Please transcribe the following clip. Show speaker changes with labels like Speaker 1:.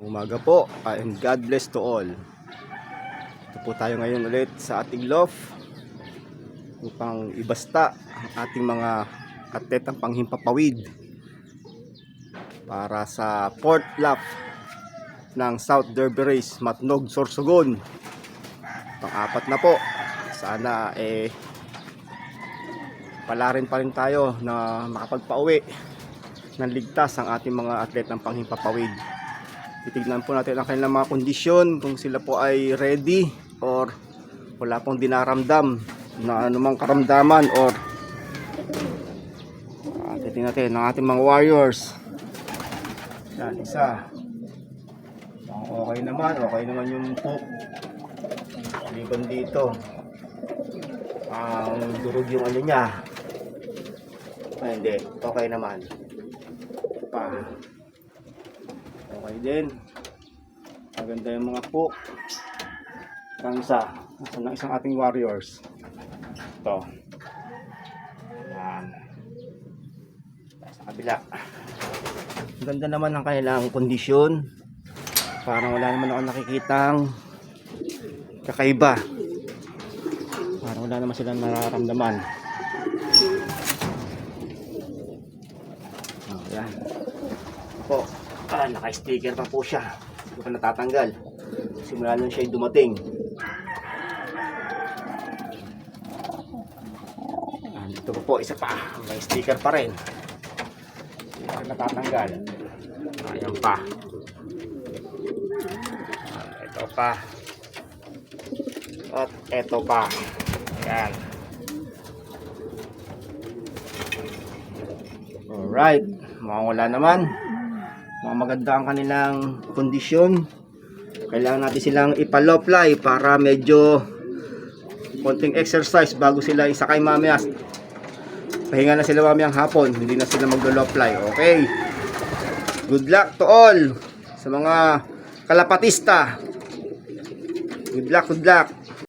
Speaker 1: Umaga po and God bless to all. Ito po tayo ngayon ulit sa ating loft upang ibasta ang ating mga atletang panghimpapawid para sa 4th lap ng South Derby Race Matnog, Sorsogon. Pang-apat na po. Sana palarin pa rin tayo na makapagpauwi ng ligtas ang ating mga atletang panghimpapawid. Titignan po natin ang kanilang mga kondisyon, kung sila po ay ready or wala pong dinaramdam na anumang karamdaman, or titignan natin ang ating mga warriors. Yan, isa. Okay naman yung poop. Liban dito. Ang durog yung ano niya. Ay, hindi, okay naman. Pa. Okay din. Maganda yung mga po. Ang isa. Nasaan ang isang ating warriors? Ito. Ayan. Sa kabila. Ang ganda naman ang kanilang kondisyon. Parang wala naman ako nakikitang kakaiba. Parang wala naman silang nararamdaman. Ayan. Po. Naka-sticker pa po siya. Hindi ko pa natatanggal. Simula nung siya dumating. Dito po isa pa. May sticker pa rin. Hindi ko natatanggal. Ayan pa. Ito pa. At ito pa. Ayan. Alright. Mawala naman. Maganda ang kanilang kondisyon. Kailangan natin silang ipalow fly para medyo konting exercise bago sila isakay mamaya. Pahinga na sila mamayang hapon, hindi na sila maglo-low fly. Okay, good luck to all sa mga kalapatista. Good luck, good luck.